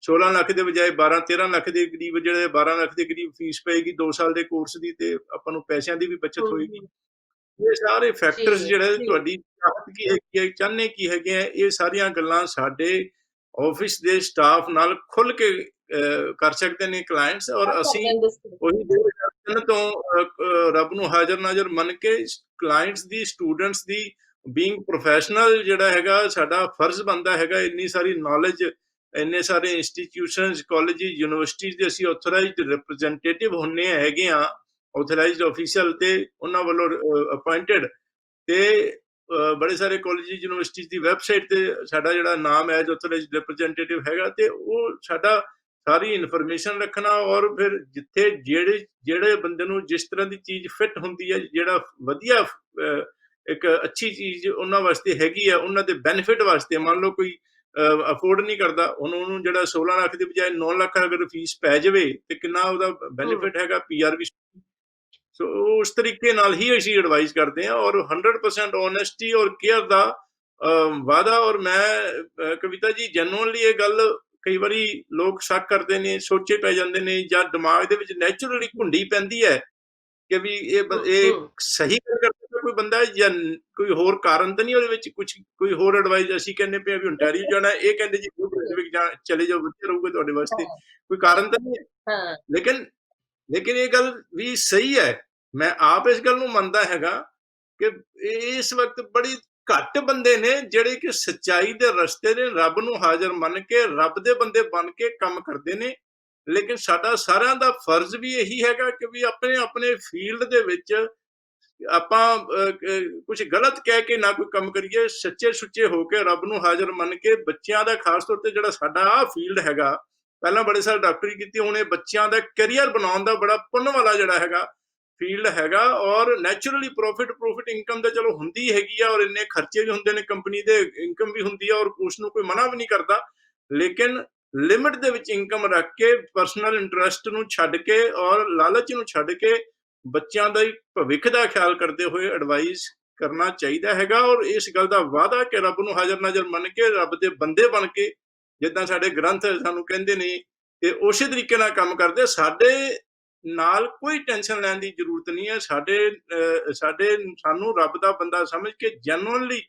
16 ਲੱਖ ਦੇ ਬਜਾਏ 12-13 ਲੱਖ ਦੇ ਕਰੀਬ, ਜਿਹੜੇ 12 ਲੱਖ ਦੇ ਕਰੀਬ ਫੀਸ ਪਏਗੀ 2 ਸਾਲ ਦੇ ਕੋਰਸ ਦੀ, ਤੇ ਆਪਾਂ ਨੂੰ ਪੈਸਿਆਂ ਦੀ ਵੀ ਬਚਤ ਹੋਏਗੀ। ਇਹ ਸਾਰੇ ਫੈਕਟਰਸ ਜਿਹੜੇ ਤੁਹਾਡੀ ਚਾਹਤ ਕੀ ਹੈਗੀ ਹੈ, ਚਾਹੁੰਦੇ ਕੀ ਹੈਗੇ ਆ, ਇਹ ਸਾਰੀਆਂ ਗੱਲਾਂ ਸਾਡੇ ਆਫਿਸ ਦੇ ਸਟਾਫ ਨਾਲ ਖੁੱਲ ਕੇ ਕਰ ਸਕਦੇ ਨੇ ਕਲਾਇੰਟਸ। ਔਰ ਅਸੀਂ ਉਹੀ 2003 ਤੋਂ ਰੱਬ ਨੂੰ ਹਾਜ਼ਰ ਨਾਜ਼ਰ ਮੰਨ ਕੇ ਕਲਾਇੰਟਸ ਦੀ, ਸਟੂਡੈਂਟਸ ਦੀ ਬੀਇੰਗ ਪ੍ਰੋਫੈਸ਼ਨਲ ਜਿਹੜਾ ਹੈਗਾ ਸਾਡਾ ਫਰਜ਼ ਬਣਦਾ ਹੈਗਾ, ਇੰਨੀ ਸਾਰੀ ਨੌਲੇਜ, ਇੰਨੇ ਸਾਰੇ ਇੰਸਟੀਟਿਊਸ਼ਨਸ, ਕਾਲਜਿਸ, ਯੂਨੀਵਰਸਿਟੀਜ਼ ਦੇ ਅਸੀਂ ਆਥੋਰਾਈਜ਼ਡ ਰਿਪਰੈਜ਼ੈਂਟੇਟਿਵ ਹੁੰਨੇ ਹੈਗੇ ਆ, ਆਥੋਰਾਈਜ਼ਡ ਆਫੀਸ਼ੀਅਲ ਤੇ ਉਹਨਾਂ ਵੱਲੋਂ ਅਪਾਇੰਟਡ, ਤੇ ਬੜੇ ਸਾਰੇ ਕਾਲਜਿਸ, ਯੂਨੀਵਰਸਿਟੀਜ਼ ਦੀ ਵੈਬਸਾਈਟ ਤੇ ਸਾਡਾ ਜਿਹੜਾ ਨਾਮ ਹੈ ਆਥੋਰਾਈਜ਼ਡ ਰਿਪਰੈਜ਼ੈਂਟੇਟਿਵ ਹੈਗਾ, ਤੇ ਉਹ ਸਾਡਾ ਸਾਰੀ ਇਨਫੋਰਮੇਸ਼ਨ ਰੱਖਣਾ, ਔਰ ਫਿਰ ਜਿੱਥੇ ਜਿਹੜੇ ਬੰਦੇ ਨੂੰ ਜਿਸ ਤਰ੍ਹਾਂ ਦੀ ਚੀਜ਼ ਫਿੱਟ ਹੁੰਦੀ ਹੈ, ਜਿਹੜਾ ਵਧੀਆ ਇੱਕ ਅੱਛੀ ਚੀਜ਼ ਉਹਨਾਂ ਵਾਸਤੇ ਹੈਗੀ ਆ, ਉਹਨਾਂ ਦੇ ਬੈਨੀਫਿਟ ਵਾਸਤੇ, ਮੰਨ ਲਓ ਕੋਈ ਅਫੋਰਡ ਨਹੀਂ ਕਰਦਾ, ਉਹਨੂੰ ਜਿਹੜਾ 16 ਲੱਖ ਦੀ ਬਜਾਏ 9 ਲੱਖ ਅਗਰ ਫੀਸ ਪੈ ਜਾਵੇ ਤੇ ਕਿੰਨਾ ਉਹਦਾ ਬੈਨੀਫਿਟ ਹੈਗਾ, ਪੀਆਰ ਵੀ। ਸੋ ਉਸ ਤਰੀਕੇ ਨਾਲ ਹੀ ਅਸੀਂ ਐਡਵਾਈਸ ਕਰਦੇ ਹਾਂ, ਔਰ 100% ਓਨੈਸਟੀ ਔਰ ਕੇਅਰ ਦਾ ਵਾਅਦਾ। ਔਰ ਮੈਂ ਕਵਿਤਾ ਜੀ ਜੈਨੂਅਨਲੀ ਇਹ ਗੱਲ ਕਈ ਵਾਰੀ ਲੋਕ ਸ਼ੱਕ ਕਰਦੇ ਨੇ, ਸੋਚੇ ਪੈ ਜਾਂਦੇ ਨੇ, ਜਾਂ ਦਿਮਾਗ ਦੇ ਵਿੱਚ ਨੈਚੁਰਲੀ ਘੁੰਡੀ ਪੈਂਦੀ ਹੈ ਕਿ ਵੀ ਇਹ ਸਹੀ ਗੱਲ ਕਰਦਾ ਕੋਈ ਬੰਦਾ, ਜਾਂ ਕੋਈ ਹੋਰ ਕਾਰਨ ਤਾਂ ਨਹੀਂ ਉਹਦੇ ਵਿੱਚ, ਕੋਈ ਹੋਰ ਐਡਵਾਈਸ। ਅਸੀਂ ਕਹਿੰਦੇ ਪਏ ਵੀ ontario ਜਾਣਾ, ਇਹ ਕਹਿੰਦੇ ਜੀ ਚਲੇ ਜਾਓ, ਵਧੀਆ ਰਹੂਗਾ ਤੁਹਾਡੇ ਵਾਸਤੇ, ਕੋਈ ਕਾਰਨ ਤਾਂ ਨਹੀਂ ਹੈ। ਲੇਕਿਨ ਇਹ ਗੱਲ ਵੀ ਸਹੀ ਹੈ, ਮੈਂ ਆਪ ਇਸ ਗੱਲ ਨੂੰ ਮੰਨਦਾ ਹੈਗਾ ਕਿ ਇਸ ਵਕਤ ਬੜੀ ਘੱਟ ਬੰਦੇ ਨੇ ਜਿਹੜੇ ਕਿ ਸੱਚਾਈ ਦੇ ਰਸਤੇ ਨੇ, ਰੱਬ ਨੂੰ ਹਾਜ਼ਰ ਮੰਨ ਕੇ, ਰੱਬ ਦੇ ਬੰਦੇ ਬਣ ਕੇ ਕੰਮ ਕਰਦੇ ਨੇ। ਲੇਕਿਨ ਸਾਡਾ ਸਾਰਿਆਂ ਦਾ ਫਰਜ਼ ਵੀ ਇਹੀ ਹੈਗਾ ਕਿ ਵੀ ਆਪਣੇ ਆਪਣੇ ਫੀਲਡ ਦੇ ਵਿੱਚ ਆਪਾਂ ਕੁਝ ਗਲਤ ਕਹਿ ਕੇ ਨਾ ਕੋਈ ਕੰਮ ਕਰੀਏ, ਸੱਚੇ ਸੁੱਚੇ ਹੋ ਕੇ, ਰੱਬ ਨੂੰ ਹਾਜ਼ਰ ਮੰਨ ਕੇ, ਬੱਚਿਆਂ ਦਾ ਖਾਸ ਤੌਰ ਤੇ ਜਿਹੜਾ ਸਾਡਾ ਆਹ ਫੀਲਡ ਹੈਗਾ, ਪਹਿਲਾਂ ਬੜੇ ਸਾਰੇ ਡਾਕਟਰੀ ਕੀਤੀ, ਹੁਣ ਇਹ ਬੱਚਿਆਂ ਦਾ ਕੈਰੀਅਰ ਬਣਾਉਣ ਦਾ ਬੜਾ ਪੁੰਨ ਵਾਲਾ ਜਿਹੜਾ ਹੈਗਾ ਫੀਲਡ ਹੈਗਾ। ਔਰ ਨੈਚੁਰਲੀ ਪ੍ਰੋਫਿਟ ਇਨਕਮ ਤਾਂ ਚਲੋ ਹੁੰਦੀ ਹੈਗੀ ਆ, ਔਰ ਇੰਨੇ ਖਰਚੇ ਵੀ ਹੁੰਦੇ ਨੇ, ਕੰਪਨੀ ਦੇ ਇਨਕਮ ਵੀ ਹੁੰਦੀ ਆ, ਔਰ ਉਸ ਨੂੰ ਕੋਈ ਮਨਾ ਵੀ ਨਹੀਂ ਕਰਦਾ। ਲੇਕਿਨ ਲਿਮਿਟ ਦੇ ਵਿੱਚ ਇਨਕਮ ਰੱਖ ਕੇ, ਪਰਸਨਲ ਇੰਟਰਸਟ ਨੂੰ ਛੱਡ ਕੇ, ਔਰ ਲਾਲਚ ਨੂੰ ਛੱਡ ਕੇ, ਬੱਚਿਆਂ ਦਾ ਭਵਿੱਖ ਦਾ ਖਿਆਲ ਕਰਦੇ ਹੋਏ ਐਡਵਾਈਸ ਕਰਨਾ ਚਾਹੀਦਾ ਹੈਗਾ। ਔਰ ਇਸ ਗੱਲ ਦਾ ਵਾਅਦਾ ਕਿ ਰੱਬ ਨੂੰ ਹਾਜ਼ਰ ਨਾਜ਼ਰ ਮੰਨ ਕੇ, ਰੱਬ ਦੇ ਬੰਦੇ ਬਣ ਕੇ, ਜਿੱਦਾਂ ਸਾਡੇ ਗ੍ਰੰਥ ਸਾਨੂੰ ਕਹਿੰਦੇ ਨੇ, ਤੇ ਉਸੇ ਤਰੀਕੇ ਨਾਲ ਕੰਮ ਕਰਦੇ। ਸਾਡੇ ਨਾਲ ਕੋਈ ਟੈਨਸ਼ਨ ਲੈਣ ਦੀ ਜ਼ਰੂਰਤ ਨਹੀਂ ਹੈ। ਸਾਨੂੰ ਰੱਬ ਦਾ ਬੰਦਾ ਸਮਝ ਕੇ ਜੈਨੂਅਨਲੀ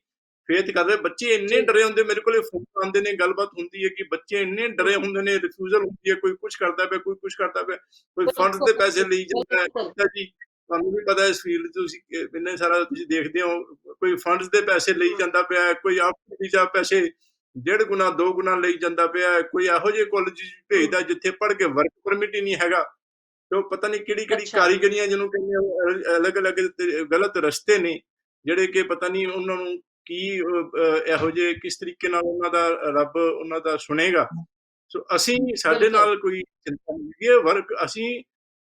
ਫੇਥ ਕਰਦੇ। ਬੱਚੇ ਇੰਨੇ ਡਰੇ ਹੁੰਦੇ, ਮੇਰੇ ਕੋਲੇ ਫੋਨ ਆਉਂਦੇ ਨੇ, ਗੱਲਬਾਤ ਹੁੰਦੀ ਹੈ ਕਿ ਬੱਚੇ ਇੰਨੇ ਡਰੇ ਹੁੰਦੇ ਨੇ, ਰਿਫਿਊਜ਼ਲ ਹੁੰਦੀ ਹੈ, ਕੋਈ ਕੁਝ ਕਰਦਾ ਪਿਆ, ਕੋਈ ਕੁਝ ਕਰਦਾ ਪਿਆ, ਕੋਈ ਫੰਡਸ ਦੇ ਪੈਸੇ ਲਈ ਜਾਂਦਾ ਹੈ ਜੀ। ਤੁਹਾਨੂੰ ਵੀ ਪਤਾ ਇਸ ਫੀਲਡ ਤੁਸੀਂ ਇੰਨੇ ਸਾਰਾ ਤੁਸੀਂ ਦੇਖਦੇ ਹੋ, ਕੋਈ ਫੰਡਸ ਦੇ ਪੈਸੇ ਲਈ ਜਾਂਦਾ ਪਿਆ, ਕੋਈ ਆਪ ਵੀਜ਼ਾ ਪੈਸੇ 1.5 ਗੁਣਾ 2 ਗੁਣਾ ਲਈ ਜਾਂਦਾ ਪਿਆ, ਕੋਈ ਇਹੋ ਜਿਹੇ ਕਾਲਜ ਭੇਜਦਾ ਜਿੱਥੇ ਪੜ੍ਹ ਕੇ ਵਰਕ ਪਰਮਿਟ ਹੀ ਨਹੀਂ ਹੈਗਾ, ਤੇ ਉਹ ਪਤਾ ਨਹੀਂ ਕਿਹੜੀ ਕਿਹੜੀ ਕਾਰੀਗਰੀਆਂ ਜਿਹਨੂੰ ਕਹਿੰਦੇ, ਅਲੱਗ-ਅਲੱਗ ਗਲਤ ਰਸਤੇ ਨੇ ਜਿਹੜੇ ਕਿ ਪਤਾ ਨਹੀਂ ਉਹਨਾਂ ਨੂੰ ਕੀ ਇਹੋ ਜਿਹੇ ਕਿਸ ਤਰੀਕੇ ਨਾਲ ਉਹਨਾਂ ਦਾ ਰੱਬ ਉਹਨਾਂ ਦਾ ਸੁਣੇਗਾ। ਸੋ ਅਸੀਂ ਸਾਡੇ ਨਾਲ ਕੋਈ ਚਿੰਤਾ ਨਹੀਂ ਹੈ। ਵਰਕ ਅਸੀਂ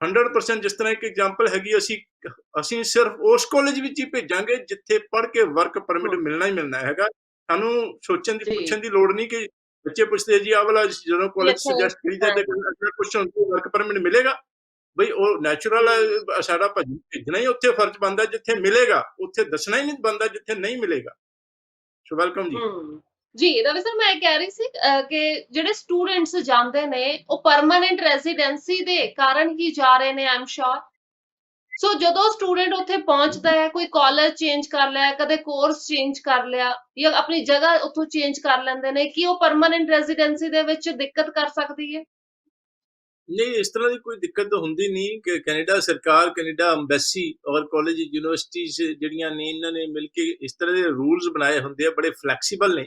100% ਜਿਸ ਤਰ੍ਹਾਂ ਇੱਕ ਐਗਜ਼ਾਮਪਲ ਹੈਗੀ, ਅਸੀਂ ਸਿਰਫ ਉਸ ਕਾਲਜ ਵਿੱਚ ਹੀ ਭੇਜਾਂਗੇ ਜਿੱਥੇ ਪੜ੍ਹ ਕੇ ਵਰਕ ਪਰਮਿਟ ਮਿਲਣਾ ਹੀ ਮਿਲਣਾ ਹੈਗਾ। ਸਾਨੂੰ ਸੋਚਣ ਦੀ ਪੁੱਛਣ ਦੀ ਲੋੜ ਨਹੀਂ ਕਿ ਬੱਚੇ ਪੁੱਛਦੇ ਜੀ ਆਹ ਵਾਲਾ ਜਦੋਂ ਕਾਲਜ ਸੁਜੈਸਟ ਕਰੀਦਾ ਤੇ ਕੁਐਸਚਨ ਵਰਕ ਪਰਮਿਟ ਮਿਲੇਗਾ। ਬਈ ਉਹ ਨੈਚੁਰਲ ਸਾਡਾ ਭੇਜਣਾ ਹੀ ਉੱਥੇ ਫਰਜ਼ ਬਣਦਾ ਜਿੱਥੇ ਮਿਲੇਗਾ, ਉੱਥੇ ਦੱਸਣਾ ਹੀ ਨਹੀਂ ਬਣਦਾ ਜਿੱਥੇ ਨਹੀਂ ਮਿਲੇਗਾ। ਸੋ ਵੈਲਕਮ ਜੀ। ਜੀ ਰਵੀ ਸਰ, ਮੈਂ ਕਹਿ ਰਹੀ ਸੀ ਕਿ ਜਿਹੜੇ ਸਟੂਡੈਂਟਸ ਜਾਂਦੇ ਨੇ ਉਹ ਪਰਮਾਨੈਂਟ ਰੈਜ਼ੀਡੈਂਸੀ ਦੇ ਕਾਰਨ ਹੀ ਜਾ ਰਹੇ ਨੇ, ਆਮ ਸ਼ੋਰ। ਸੋ ਜਦੋਂ ਸਟੂਡੈਂਟ ਉੱਥੇ ਪਹੁੰਚਦਾ ਹੈ, ਕੋਈ ਕਾਲਜ ਚੇਂਜ ਕਰ ਲਿਆ, ਕਦੇ ਕੋਰਸ ਚੇਂਜ ਕਰ ਲਿਆ, ਜਾਂ ਆਪਣੀ ਜਗ੍ਹਾ ਉੱਥੋਂ ਚੇਂਜ ਕਰ ਲੈਂਦੇ ਨੇ, ਕਿ ਉਹ ਪਰਮਾਨੈਂਟ ਰੈਜ਼ੀਡੈਂਸੀ ਦੇ ਵਿੱਚ ਦਿੱਕਤ ਕਰ ਸਕਦੀ ਹੈ? ਨਹੀਂ, ਇਸ ਤਰ੍ਹਾਂ ਦੀ ਕੋਈ ਦਿੱਕਤ ਤਾਂ ਹੁੰਦੀ ਨਹੀਂ ਕਿ ਕੈਨੇਡਾ ਸਰਕਾਰ, ਕੈਨੇਡਾ ਅੰਬੈਸੀ ਔਰ ਕਾਲਜ ਯੂਨੀਵਰਸਿਟੀਜ਼ ਜਿਹੜੀਆਂ ਨੇ, ਇਹਨਾਂ ਨੇ ਮਿਲ ਕੇ ਇਸ ਤਰ੍ਹਾਂ ਦੇ ਰੂਲਸ ਬਣਾਏ ਹੁੰਦੇ ਆ, ਬੜੇ ਫਲੈਕਸੀਬਲ ਨੇ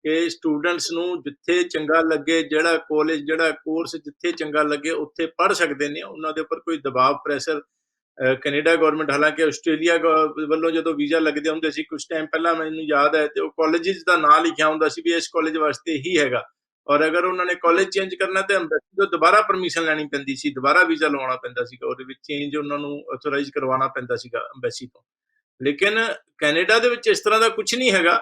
ਕਿ ਸਟੂਡੈਂਟਸ ਨੂੰ ਜਿੱਥੇ ਚੰਗਾ ਲੱਗੇ, ਜਿਹੜਾ ਕਾਲਜ, ਜਿਹੜਾ ਕੋਰਸ ਜਿੱਥੇ ਚੰਗਾ ਲੱਗੇ ਉੱਥੇ ਪੜ੍ਹ ਸਕਦੇ ਨੇ। ਉਹਨਾਂ ਦੇ ਉੱਪਰ ਕੋਈ ਦਬਾਅ, ਪ੍ਰੈਸ਼ਰ ਕੈਨੇਡਾ ਗਵਰਨਮੈਂਟ, ਹਾਲਾਂਕਿ ਆਸਟ੍ਰੇਲੀਆ ਵੱਲੋਂ ਜਦੋਂ ਵੀਜ਼ਾ ਲੱਗਦੇ ਹੁੰਦੇ ਸੀ ਕੁਝ ਟਾਈਮ ਪਹਿਲਾਂ, ਮੈਨੂੰ ਯਾਦ ਹੈ, ਤੇ ਉਹ ਕਾਲਜਿਸ ਦਾ ਨਾਂ ਲਿਖਿਆ ਹੁੰਦਾ ਸੀ ਵੀ ਇਸ ਕਾਲਜ ਵਾਸਤੇ ਹੀ ਹੈਗਾ। ਔਰ ਅਗਰ ਉਹਨਾਂ ਨੇ ਕਾਲਜ ਚੇਂਜ ਕਰਨਾ ਤੇ ਅੰਬੈਸੀ ਤੋਂ ਦੁਬਾਰਾ ਪਰਮਿਸ਼ਨ ਲੈਣੀ ਪੈਂਦੀ ਸੀ, ਦੁਬਾਰਾ ਵੀਜ਼ਾ ਲਵਾਉਣਾ ਪੈਂਦਾ ਸੀਗਾ, ਉਹਦੇ ਵਿੱਚ ਚੇਂਜ ਉਹਨਾਂ ਨੂੰ ਆਥੋਰਾਈਜ਼ ਕਰਵਾਉਣਾ ਪੈਂਦਾ ਸੀਗਾ ਅੰਬੈਸੀ ਤੋਂ। ਲੇਕਿਨ ਕੈਨੇਡਾ ਦੇ ਵਿੱਚ ਇਸ ਤਰ੍ਹਾਂ ਦਾ ਕੁਝ ਨਹੀਂ ਹੈਗਾ,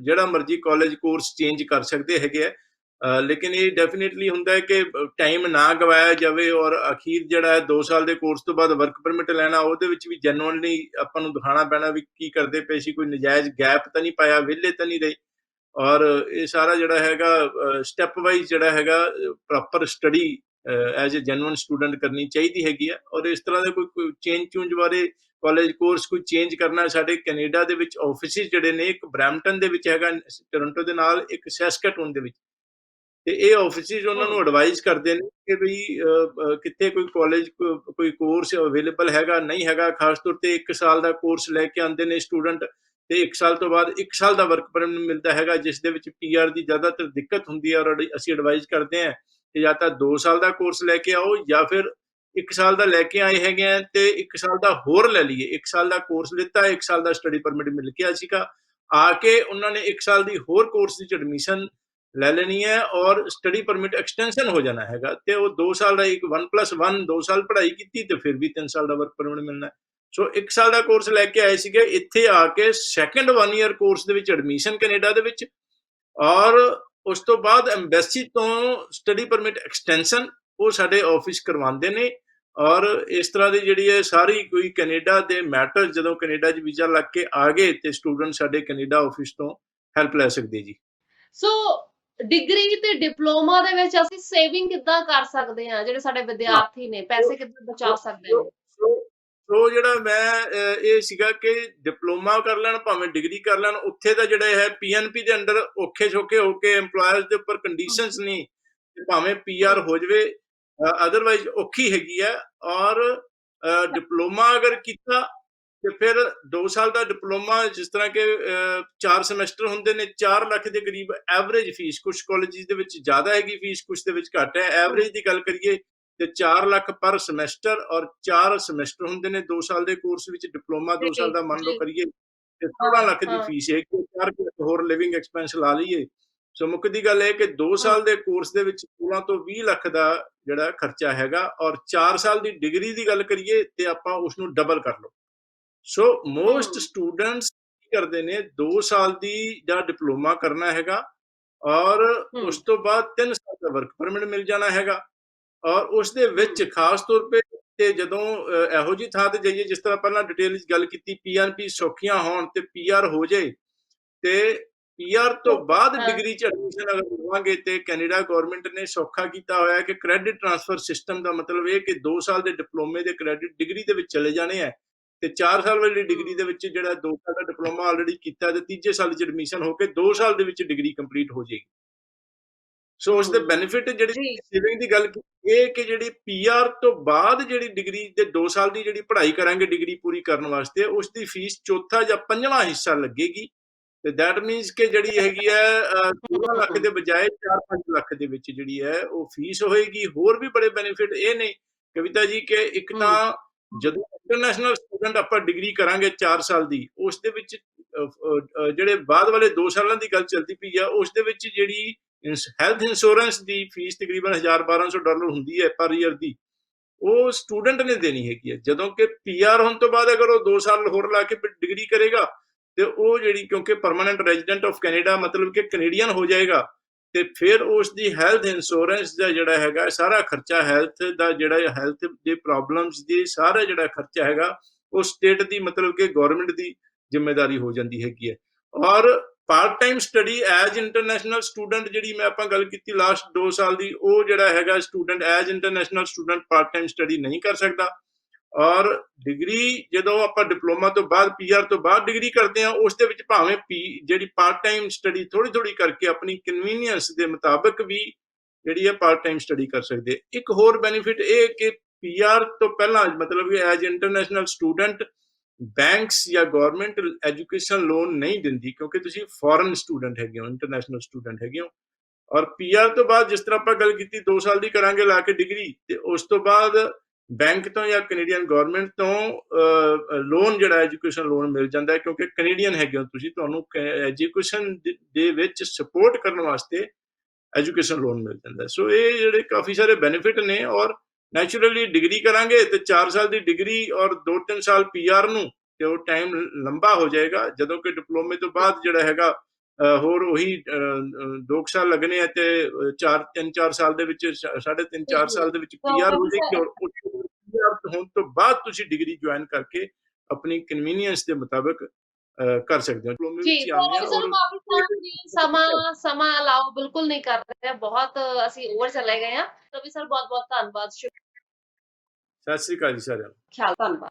ਜਿਹੜਾ ਮਰਜ਼ੀ ਕਾਲਜ ਕੋਰਸ ਚੇਂਜ ਕਰ ਸਕਦੇ ਹੈਗੇ ਆ। ਲੇਕਿਨ ਇਹ ਡੈਫੀਨੇਟਲੀ ਹੁੰਦਾ ਹੈ ਕਿ ਟਾਈਮ ਨਾ ਗਵਾਇਆ ਜਾਵੇ, ਔਰ ਅਖੀਰ ਜਿਹੜਾ ਹੈ 2 ਸਾਲ ਦੇ ਕੋਰਸ ਤੋਂ ਬਾਅਦ ਵਰਕ ਪਰਮਿਟ ਲੈਣਾ, ਉਹਦੇ ਵਿੱਚ ਵੀ ਜੈਨੂਅਨਲੀ ਆਪਾਂ ਨੂੰ ਦਿਖਾਉਣਾ ਪੈਣਾ ਵੀ ਕੀ ਕਰਦੇ ਪਏ ਸੀ, ਕੋਈ ਨਜਾਇਜ਼ ਗੈਪ ਤਾਂ ਨਹੀਂ ਪਾਇਆ, ਵਿਹਲੇ ਤਾਂ ਨਹੀਂ ਰਹੇ। ਔਰ ਇਹ ਸਾਰਾ ਜਿਹੜਾ ਹੈਗਾ ਸਟੈਪ ਵਾਈਜ਼ ਜਿਹੜਾ ਹੈਗਾ proper study as a genuine student ਕਰਨੀ ਚਾਹੀਦੀ ਹੈਗੀ ਆ। ਔਰ ਇਸ ਤਰ੍ਹਾਂ ਦੇ ਕੋਈ ਚੇਂਜ ਚੂੰਜ ਬਾਰੇ, ਕਾਲਜ ਕੋਰਸ ਕੋਈ ਚੇਂਜ ਕਰਨਾ, ਸਾਡੇ ਕੈਨੇਡਾ ਦੇ ਵਿੱਚ ਆਫਿਸਿਸ ਜਿਹੜੇ ਨੇ, ਇੱਕ ਬਰੈਂਪਟਨ ਦੇ ਵਿੱਚ ਹੈਗਾ ਟੋਰਾਂਟੋ ਦੇ ਨਾਲ, ਇੱਕ ਸੈਸਕੈਟੂਨ ਦੇ ਵਿੱਚ, ਤੇ ਇਹ ਆਫਿਸਿਸ ਉਹਨਾਂ ਨੂੰ ਐਡਵਾਈਜ਼ ਕਰਦੇ ਨੇ ਕਿ ਵੀ ਕਿੱਥੇ ਕੋਈ ਕਾਲਜ ਕੋਈ ਕੋਰਸ ਅਵੇਲੇਬਲ ਹੈਗਾ, ਨਹੀਂ ਹੈਗਾ। ਖਾਸ ਤੌਰ ਤੇ 1 ਸਾਲ ਦਾ ਕੋਰਸ ਲੈ ਕੇ ਆਉਂਦੇ ਨੇ ਸਟੂਡੈਂਟ, ਤੇ 1 ਸਾਲ ਤੋਂ ਬਾਅਦ 1 ਸਾਲ ਦਾ ਵਰਕ ਪਰਮਿਟ ਮਿਲਦਾ ਹੈਗਾ, ਜਿਸ ਦੇ ਵਿੱਚ ਪੀਆਰ ਦੀ ਜ਼ਿਆਦਾਤਰ ਦਿੱਕਤ ਹੁੰਦੀ ਹੈ। ਔਰ ਅਸੀਂ ਐਡਵਾਈਜ਼ ਕਰਦੇ ਹਾਂ ਕਿ ਜਾਂ ਤਾਂ 2 ਸਾਲ ਦਾ ਕੋਰਸ ਲੈ ਕੇ ਆਓ ਜਾਂ ਫਿਰ 1 ਸਾਲ ਦਾ ਲੈ ਕੇ ਆਏ ਹੈਗੇ ਆ ਤੇ 1 ਸਾਲ ਦਾ ਹੋਰ ਲੈ ਲਈਏ। 1 ਸਾਲ ਦਾ ਕੋਰਸ ਲਿੱਤਾ, 1 ਸਾਲ ਦਾ ਸਟੱਡੀ ਪਰਮਿਟ ਮਿਲ ਗਿਆ ਸੀਗਾ, ਆ ਕੇ ਉਹਨਾਂ ਨੇ 1 ਸਾਲ ਦੀ ਹੋਰ ਕੋਰਸ ਵਿੱਚ ਐਡਮਿਸ਼ਨ ਲੈ ਲੈਣੀ ਹੈ ਔਰ ਸਟੱਡੀ ਪਰਮਿਟ ਐਕਸਟੈਂਸ਼ਨ ਹੋ ਜਾਣਾ ਹੈਗਾ ਤੇ ਉਹ 2 ਸਾਲ ਦਾ ਇੱਕ 1+1 2 ਸਾਲ ਪੜ੍ਹਾਈ ਕੀਤੀ ਤੇ ਫਿਰ ਵੀ 3 ਸਾਲ ਦਾ ਵਰਕ ਪਰਮਿਟ ਮਿਲਣਾ। ਸੋ 1 ਸਾਲ ਦਾ ਕੋਰਸ ਲੈ ਕੇ ਆਏ ਸੀਗੇ, ਇੱਥੇ ਆ ਕੇ ਸੈਕੰਡ 1 ਈਅਰ ਕੋਰਸ ਦੇ ਵਿੱਚ ਐਡਮਿਸ਼ਨ ਕੈਨੇਡਾ ਦੇ ਵਿੱਚ, ਔਰ ਉਸ ਤੋਂ ਬਾਅਦ ਐਮਬੈਸੀ ਤੋਂ ਸਟੱਡੀ ਪਰਮਿਟ ਐਕਸਟੈਂਸ਼ਨ ਉਹ ਸਾਡੇ ਆਫਿਸ ਕਰਵਾਉਂਦੇ ਨੇ। ਔਰ ਇਸ ਤਰ੍ਹਾਂ ਦੀ ਜਿਹੜੀ ਹੈ ਸਾਰੀ ਕੋਈ ਕੈਨੇਡਾ ਦੇ ਮੈਟਰ ਜਦੋਂ ਕੈਨੇਡਾ 'ਚ ਵੀਜ਼ਾ ਲੱਗ ਕੇ ਆ ਗਏ ਤੇ ਸਟੂਡੈਂਟ ਸਾਡੇ ਕੈਨੇਡਾ ਆਫਿਸ ਤੋਂ ਹੈਲਪ ਲੈ ਸਕਦੇ ਜੀ। ਸੋ ਡਿਗਰੀ ਤੇ ਡਿਪਲੋਮਾ ਦੇ ਵਿੱਚ ਅਸੀਂ ਸੇਵਿੰਗ ਕਿੱਦਾਂ ਕਰ ਸਕਦੇ ਹਾਂ? ਜਿਹੜੇ ਸਾਡੇ ਵਿਦਿਆਰਥੀ ਨੇ ਪੈਸੇ ਕਿੱਦਾਂ ਬਚਾ ਸਕਦੇ ਨੇ? ਸੋ ਜਿਹੜਾ ਮੈਂ ਇਹ ਸੀਗਾ ਕਿ ਡਿਪਲੋਮਾ ਕਰ ਲੈਣ ਭਾਵੇਂ ਡਿਗਰੀ ਕਰ ਲੈਣ, ਉੱਥੇ ਦਾ ਜਿਹੜਾ ਹੈ ਪੀਐਨਪੀ ਦੇ ਅੰਡਰ ਔਖੇ ਸੌਖੇ ਹੋ ਕੇ EMPLOYERS ਦੇ ਉੱਪਰ ਕੰਡੀਸ਼ਨਸ ਨਹੀਂ, ਭਾਵੇਂ ਪੀਆਰ ਹੋ ਜਾਵੇ ਅਦਰਵਾਈਜ਼ ਔਖੀ ਹੈਗੀ ਹੈ। ਔਰ ਡਿਪਲੋਮਾ ਅਗਰ ਕੀਤਾ ਤੇ ਫਿਰ 2 ਸਾਲ ਦਾ ਡਿਪਲੋਮਾ, ਜਿਸ ਤਰ੍ਹਾਂ ਕਿ 4 ਸਮੈਸਟਰ ਹੁੰਦੇ ਨੇ, 4 ਲੱਖ ਦੇ ਕਰੀਬ ਐਵਰੇਜ ਫੀਸ, ਕੁਝ ਕਾਲਜਿਸ ਦੇ ਵਿੱਚ ਜ਼ਿਆਦਾ ਹੈਗੀ ਫੀਸ, ਕੁਝ ਦੇ ਵਿੱਚ ਘੱਟ ਹੈ। ਐਵਰੇਜ ਦੀ ਗੱਲ ਕਰੀਏ ਤੇ 4 ਲੱਖ ਪਰ ਸਮੈਸਟਰ, ਔਰ 4 ਸਮੈਸਟਰ ਹੁੰਦੇ ਨੇ 2 ਸਾਲ ਦੇ ਕੋਰਸ ਵਿੱਚ। ਡਿਪਲੋਮਾ 2 ਸਾਲ ਦਾ ਮੰਨ ਲਓ ਕਰੀਏ ਤੇ 16 ਲੱਖ ਦੀ ਫੀਸ ਹੈ, 4 ਲੱਖ ਹੋਰ ਲਿਵਿੰਗ ਐਕਸਪੈਂਸ ਲਾ ਲਈਏ। ਸੋ ਮੁੱਖ ਦੀ ਗੱਲ ਇਹ ਕਿ 2 ਸਾਲ ਦੇ ਕੋਰਸ ਦੇ ਵਿੱਚ 16 ਤੋਂ 20 ਲੱਖ ਦਾ ਜਿਹੜਾ ਖਰਚਾ ਹੈਗਾ, ਔਰ 4 ਸਾਲ ਦੀ ਡਿਗਰੀ ਦੀ ਗੱਲ ਕਰੀਏ ਤੇ ਆਪਾਂ ਉਸ ਨੂੰ ਡਬਲ ਕਰ ਲਓ। ਸੋ ਮੋਸਟ ਸਟੂਡੈਂਟਸ ਕੀ ਕਰਦੇ ਨੇ, 2 ਸਾਲ ਦੀ ਜਾਂ ਡਿਪਲੋਮਾ ਕਰਨਾ ਹੈਗਾ ਔਰ ਉਸ ਤੋਂ ਬਾਅਦ 3 ਸਾਲ ਦਾ ਵਰਕ ਪਰਮਿਟ ਮਿਲ ਜਾਣਾ ਹੈਗਾ। ਔਰ ਉਸ ਦੇ ਵਿੱਚ ਖਾਸ ਤੌਰ ਤੇ ਜਦੋਂ ਇਹੋ ਜਿਹੀ ਥਾਂ ਤੇ ਜਾਈਏ, ਜਿਸ ਤਰ੍ਹਾਂ ਪਹਿਲਾਂ ਡਿਟੇਲ ਵਿੱਚ ਗੱਲ ਕੀਤੀ, ਪੀਆਰਪੀ ਸੌਖੀਆਂ ਹੋਣ ਤੇ ਪੀਆਰ ਹੋ ਜਾਏ ਤੇ ਪੀਆਰ ਤੋਂ ਬਾਅਦ ਡਿਗਰੀ 'ਚ ਐਡਮਿਸ਼ਨ ਅਗਰ ਲਵਾਂਗੇ ਤੇ ਕੈਨੇਡਾ ਗਵਰਨਮੈਂਟ ਨੇ ਸੌਖਾ ਕੀਤਾ ਹੋਇਆ ਕਿ ਕ੍ਰੈਡਿਟ ਟ੍ਰਾਂਸਫਰ ਸਿਸਟਮ ਦਾ ਮਤਲਬ ਇਹ ਕਿ 2 ਸਾਲ ਦੇ ਡਿਪਲੋਮੇ ਦੇ ਕ੍ਰੈਡਿਟ ਡਿਗਰੀ ਦੇ ਵਿੱਚ ਚਲੇ ਜਾਣੇ ਹੈ ਤੇ 4 ਸਾਲ ਵਾਲੀ ਡਿਗਰੀ ਦੇ ਵਿੱਚ ਜਿਹੜਾ 2 ਸਾਲ ਦਾ ਡਿਪਲੋਮਾ ਆਲਰੇਡੀ ਕੀਤਾ ਤੇ ਤੀਜੇ ਸਾਲ 'ਚ ਐਡਮਿਸ਼ਨ ਹੋ ਕੇ 2 ਸਾਲ ਦੇ ਵਿੱਚ ਡਿਗਰੀ ਕੰਪਲੀਟ ਹੋ ਜਾਏਗੀ। ਸੋ ਉਸ ਦੇ ਬੈਨੀਫਿਟ ਜਿਹੜੀ ਸੇਵਿੰਗ ਦੀ ਗੱਲ ਇਹ ਕਿ ਜਿਹੜੀ ਪੀਆਰ ਤੋਂ ਬਾਅਦ ਜਿਹੜੀ ਡਿਗਰੀ ਦੇ 2 ਸਾਲ ਦੀ ਜਿਹੜੀ ਪੜ੍ਹਾਈ ਕਰਾਂਗੇ ਡਿਗਰੀ ਪੂਰੀ ਕਰਨ ਵਾਸਤੇ, ਉਸ ਦੀ ਫੀਸ ਚੌਥਾ ਜਾਂ 5ਵਾਂ ਹਿੱਸਾ ਲੱਗੇਗੀ ਤੇ ਦੈਟ ਮੀਨਸ ਕਿ ਜਿਹੜੀ ਹੈਗੀ ਹੈ 16 ਲੱਖ ਦੇ ਬਜਾਏ 4-5 ਲੱਖ ਦੇ ਵਿੱਚ ਜਿਹੜੀ ਹੈ ਉਹ ਫੀਸ ਹੋਏਗੀ। ਹੋਰ ਵੀ ਬੜੇ ਬੈਨੀਫਿਟ ਇਹ ਨੇ ਕਵਿਤਾ ਜੀ ਕਿ ਇੱਕ ਤਾਂ ਜਦੋਂ ਇੰਟਰਨੈਸ਼ਨਲ ਸਟੂਡੈਂਟ ਆਪਾਂ ਡਿਗਰੀ ਕਰਾਂਗੇ 4 ਸਾਲ ਦੀ, ਉਸ ਦੇ ਵਿੱਚ ਜਿਹੜੇ ਬਾਅਦ ਵਾਲੇ 2 ਸਾਲਾਂ ਦੀ ਗੱਲ ਚੱਲਦੀ ਪਈ ਆ, ਉਸ ਦੇ ਵਿੱਚ ਜਿਹੜੀ ਹੈਲਥ ਇੰਸ਼ੋਰੈਂਸ ਦੀ ਫੀਸ ਤਕਰੀਬਨ $1,000-1,200 ਹੁੰਦੀ ਹੈ ਪਰ ਈਅਰ ਦੀ, ਉਹ ਸਟੂਡੈਂਟ ਨੇ ਦੇਣੀ ਹੈਗੀ ਹੈ। ਜਦੋਂ ਕਿ ਪੀਆਰ ਹੋਣ ਤੋਂ ਬਾਅਦ ਅਗਰ ਉਹ 2 ਸਾਲ ਹੋਰ ਲਾ ਕੇ ਡਿਗਰੀ ਕਰੇਗਾ ਤੇ ਉਹ ਜਿਹੜੀ, ਕਿਉਂਕਿ ਪਰਮਾਨੈਂਟ ਰੈਜ਼ੀਡੈਂਟ ਆਫ ਕੈਨੇਡਾ ਮਤਲਬ ਕਿ ਕੈਨੇਡੀਅਨ ਹੋ ਜਾਏਗਾ, ਤੇ ਫਿਰ ਉਸ ਦੀ ਹੈਲਥ ਇੰਸ਼ੋਰੈਂਸ ਦਾ ਜਿਹੜਾ ਹੈਗਾ ਸਾਰਾ ਖਰਚਾ, ਹੈਲਥ ਦਾ ਜਿਹੜਾ ਹੈਲਥ ਦੇ ਪ੍ਰੋਬਲਮਸ ਦੀ ਸਾਰਾ ਜਿਹੜਾ ਖਰਚਾ ਹੈਗਾ ਉਹ ਸਟੇਟ ਦੀ ਮਤਲਬ ਕਿ ਗਵਰਨਮੈਂਟ ਦੀ ਜ਼ਿੰਮੇਵਾਰੀ ਹੋ ਜਾਂਦੀ ਹੈਗੀ ਹੈ। ਔਰ part time study as international student ਜਿਹੜੀ ਮੈਂ ਆਪਾਂ ਗੱਲ ਕੀਤੀ ਲਾਸਟ 2 ਸਾਲ ਦੀ, ਉਹ ਜਿਹੜਾ ਹੈਗਾ student as international student part time study ਨਹੀਂ ਕਰ ਸਕਦਾ। ਔਰ ਡਿਗਰੀ ਜਦੋਂ ਆਪਾਂ ਡਿਪਲੋਮਾ ਤੋਂ ਬਾਅਦ ਪੀਆਰ ਤੋਂ ਬਾਅਦ ਡਿਗਰੀ ਕਰਦੇ ਹਾਂ, ਉਸ ਦੇ ਵਿੱਚ ਭਾਵੇਂ ਜਿਹੜੀ ਪਾਰਟ ਟਾਈਮ ਸਟੱਡੀ ਥੋੜੀ ਕਰਕੇ ਆਪਣੀ ਕਨਵੀਨੀਅੰਸ ਦੇ ਮੁਤਾਬਕ ਵੀ ਜਿਹੜੀ ਹੈ ਪਾਰਟ ਟਾਈਮ ਸਟੱਡੀ ਕਰ ਸਕਦੇ। ਇੱਕ ਹੋਰ ਬੈਨੀਫਿਟ ਇਹ ਕਿ ਪੀਆਰ ਤੋਂ ਪਹਿਲਾਂ ਮਤਲਬ ਕਿ ਐਜ਼ ਇੰਟਰਨੈਸ਼ਨਲ ਸਟੂਡੈਂਟ ਬੈਂਕਸ ਜਾਂ ਗਵਰਨਮੈਂਟ ਐਜੂਕੇਸ਼ਨ ਲੋਨ ਨਹੀਂ ਦਿੰਦੀ, ਕਿਉਂਕਿ ਤੁਸੀਂ ਫੋਰਨ ਸਟੂਡੈਂਟ ਹੈਗੇ ਹੋ, ਇੰਟਰਨੈਸ਼ਨਲ ਸਟੂਡੈਂਟ ਹੈਗੇ ਹੋ। ਔਰ ਪੀਆਰ ਤੋਂ ਬਾਅਦ ਜਿਸ ਤਰ੍ਹਾਂ ਆਪਾਂ ਗੱਲ ਕੀਤੀ 2 ਸਾਲ ਦੀ ਕਰਾਂਗੇ ਲਾ ਕੇ ਡਿਗਰੀ, ਤੇ ਉਸ ਤੋਂ ਬਾਅਦ ਬੈਂਕ ਤੋਂ ਜਾਂ ਕੈਨੇਡੀਅਨ ਗਵਰਨਮੈਂਟ ਤੋਂ ਲੋਨ ਜਿਹੜਾ ਐਜੂਕੇਸ਼ਨ ਲੋਨ ਮਿਲ ਜਾਂਦਾ ਹੈ, ਕਿਉਂਕਿ ਕੈਨੇਡੀਅਨ ਹੈਗੇ ਹੋ ਤੁਸੀਂ, ਤੁਹਾਨੂੰ ਐਜੂਕੇਸ਼ਨ ਦੇ ਵਿੱਚ ਸਪੋਰਟ ਕਰਨ ਵਾਸਤੇ ਐਜੂਕੇਸ਼ਨ ਲੋਨ ਮਿਲ ਜਾਂਦਾ। ਸੋ ਇਹ ਜਿਹੜੇ ਕਾਫੀ ਸਾਰੇ ਬੈਨੀਫਿਟ ਨੇ। ਔਰ ਨੈਚੁਰਲੀ ਡਿਗਰੀ ਕਰਾਂਗੇ ਤੇ 4 ਸਾਲ ਦੀ ਡਿਗਰੀ ਔਰ 2-3 ਸਾਲ ਪੀਆਰ ਨੂੰ, ਤੇ ਉਹ ਟਾਈਮ ਲੰਬਾ ਹੋ ਜਾਏਗਾ। ਜਦੋਂ ਕਿ ਡਿਪਲੋਮੇ ਤੋਂ ਬਾਅਦ ਜਿਹੜਾ ਹੈਗਾ ਹੋਰ ਉਹੀ 2 ਸਾਲ ਲੱਗਣੇ ਆ ਤੇ 3-4 ਸਾਲ ਦੇ ਵਿੱਚ 3.5-4 ਸਾਲ ਦੇ ਵਿੱਚ ਪੀਆਰ ਹੋ ਜਾਏਗੀ। ਔਰ ਪੀਆਰ ਹੋਣ ਤੋਂ ਬਾਅਦ ਤੁਸੀਂ ਡਿਗਰੀ ਜੁਆਇਨ ਕਰਕੇ ਆਪਣੀ ਕਨਵੀਨੀਅੰਸ ਦੇ ਮੁਤਾਬਕ ਕਰ ਸਕਦੇ ਹੋ। ਡਿਪਲੋਮੇ ਵਿੱਚ ਸਮਾਂ ਅਲਾਉ ਬਿਲਕੁਲ ਨਹੀਂ ਕਰ ਰਹੇ, ਬਹੁਤ ਅਸੀਂ ਓਵਰ ਚਲੇ ਗਏ ਹਾਂ। ਰਵੀ ਸਰ ਬਹੁਤ ਬਹੁਤ ਧੰਨਵਾਦ। ਸਤਿ ਸ੍ਰੀ ਅਕਾਲ ਜੀ ਸਾਰਿਆਂ ਨੂੰ। ਧੰਨਵਾਦ।